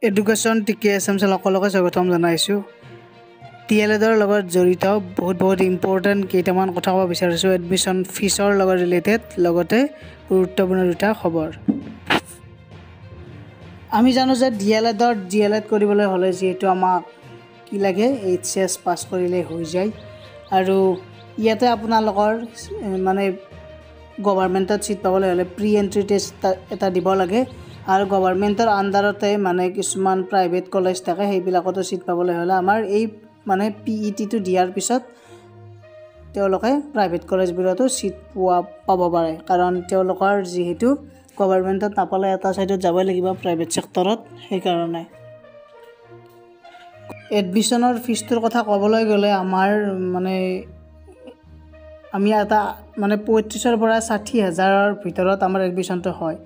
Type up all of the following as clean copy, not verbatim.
Education TKSM সকলোকে স্বাগতম জনাইছোঁ। TLEDৰ লগত জড়িত বহুত ইম্পৰ্টেণ্ট কেইটামান কথা ক'ব বিচাৰিছোঁ এডমিশ্যন ফিছৰ লগত ৰিলেটেড, লগতে গুৰুত্বপূৰ্ণ দুটা খবৰ। আমি জানো যে DLED কৰিবলৈ হ'লে যিহেতু আমাক কি লাগে HS পাছ কৰিলে হৈ যায়, আৰু ইয়াতে আপোনালোকৰ মানে গভৰ্ণমেণ্টত চিট পাবলৈ হ'লে প্ৰি এণ্ট্ৰি টেষ্ট এটা দিব লাগে, আৰু গভৰ্ণমেণ্টৰ আণ্ডাৰতে মানে কিছুমান প্ৰাইভেট কলেজ থাকে, সেইবিলাকতো চিট পাবলৈ হ'লে আমাৰ এই মানে PETটো দিয়াৰ পিছত তেওঁলোকে প্ৰাইভেট কলেজবোৰতো চিট পাব পাৰে, কাৰণ তেওঁলোকৰ যিহেতু গভৰ্ণমেণ্টত নাপালে এটা ছাইডত যাবই লাগিব প্ৰাইভেট ছেক্টৰত। সেইকাৰণে এডমিশ্যনৰ ফিজটোৰ কথা ক'বলৈ গ'লে আমাৰ মানে আমি এটা মানে 35,000 পৰা 60,000 ভিতৰত আমাৰ এডমিশ্যনটো হয়।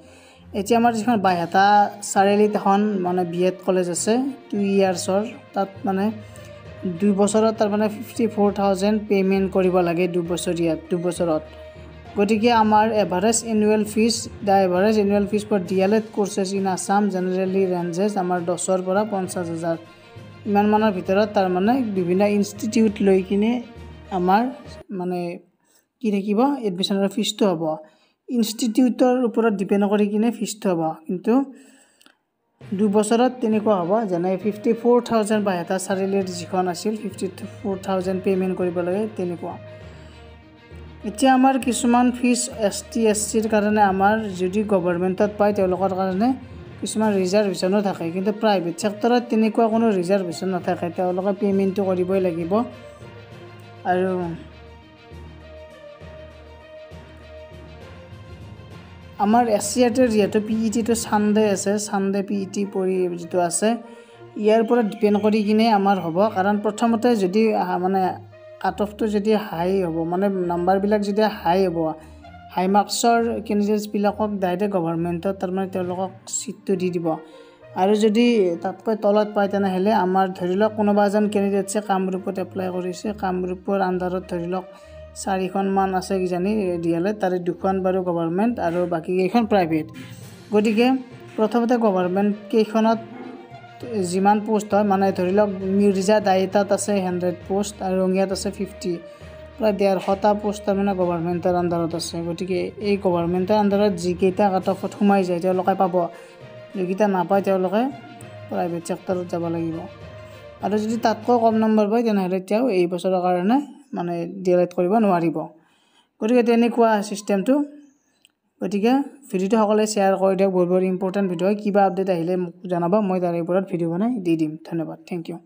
এতিয়া আমাৰ যিখন বাইহাটা চাৰিআলিত এখন মানে BEd কলেজ আছে 2 ইয়াৰ্ছৰ, তাত মানে 2 বছৰত তাৰ মানে 54,000 পে'মেণ্ট কৰিব লাগে 2 বছৰত। গতিকে আমাৰ average annual fees for DLED courses in Assam generally ranges আমাৰ 10,000 পৰা 50,000 ইমান মানৰ ভিতৰত, তাৰ মানে বিভিন্ন ইনষ্টিটিউট লৈ কিনে আমাৰ মানে কি থাকিব এডমিশ্যনৰ ফিজটো হ'ব। ইনষ্টিটিউটৰ ওপৰত ডিপেণ্ড কৰি কিনে ফিজটো হ'ব, কিন্তু 2 বছৰত তেনেকুৱা হ'ব। যেনে 54,000 বাইহাটা চাৰিআলিৰ যিখন আছিল 54,000 পে'মেণ্ট কৰিব লাগে তেনেকুৱা। এতিয়া আমাৰ কিছুমান ফিজ ST SCৰ কাৰণে আমাৰ যদি গভৰ্ণমেণ্টত পায় তেওঁলোকৰ কাৰণে কিছুমান ৰিজাৰ্ভেশ্যনো থাকে, কিন্তু প্ৰাইভেট ছেক্টৰত তেনেকুৱা কোনো ৰিজাৰ্ভেশ্যন নাথাকে, তেওঁলোকে পে'মেণ্টটো কৰিবই লাগিব। আৰু আমাৰ SCRTৰ যিহেতু PETটো ছানডে আছে, ছানডে PET যিটো আছে ইয়াৰ ওপৰত ডিপেণ্ড কৰি কিনে আমাৰ হ'ব, কাৰণ প্ৰথমতে যদি মানে কাট অফটো যদি হাই হ'ব, মানে নাম্বাৰবিলাক যদি হাই হ'ব, হাই মাৰ্কছৰ কেণ্ডিডেটছবিলাকক ডাইৰেক্ট গভৰ্ণমেণ্টত তাৰমানে তেওঁলোকক চিটটো দি দিব, আৰু যদি তাতকৈ তলত পায় তেনেহ'লে আমাৰ ধৰি লওক কোনোবা এজন কেণ্ডিডেটছে কামৰূপত এপ্লাই কৰিছে, কামৰূপৰ আণ্ডাৰত ধৰি লওক 4খনমান আছে কিজানি DLED, তাৰে 2খন বাৰু গভৰ্ণমেণ্ট আৰু বাকী কেইখন প্ৰাইভেট। গতিকে প্ৰথমতে গভৰ্ণমেণ্ট কেইখনত যিমান পোষ্ট হয়, মানে ধৰি লওক মিৰ্জা দাইতাত আছে 100 পোষ্ট আৰু ৰঙিয়াত আছে 50, প্ৰায় 150টা পোষ্ট তাৰমানে গভৰ্ণমেণ্টৰ আণ্ডাৰত আছে। গতিকে এই গভৰ্ণমেণ্টৰ আণ্ডাৰত যিকেইটা কাট অফত সোমাই যায় তেওঁলোকে পাব, যিকেইটা নাপায় তেওঁলোকে প্ৰাইভেট ছেক্টৰত যাব লাগিব, আৰু যদি তাতকৈ কম নম্বৰ পায় তেনেহ'লে তেওঁ এই বছৰৰ কাৰণে মানে DLED কৰিব নোৱাৰিব। গতিকে তেনেকুৱা ছিষ্টেমটো। গতিকে ভিডিঅ'টো সকলোৱে শ্বেয়াৰ কৰি দিয়ক, বহুত ইম্পৰ্টেণ্ট ভিডিঅ' হয়। কিবা আপডেট আহিলে মোক জনাব, মই তাৰে ওপৰত ভিডিঅ' বনাই দি দিম। ধন্যবাদ, থেংক ইউ।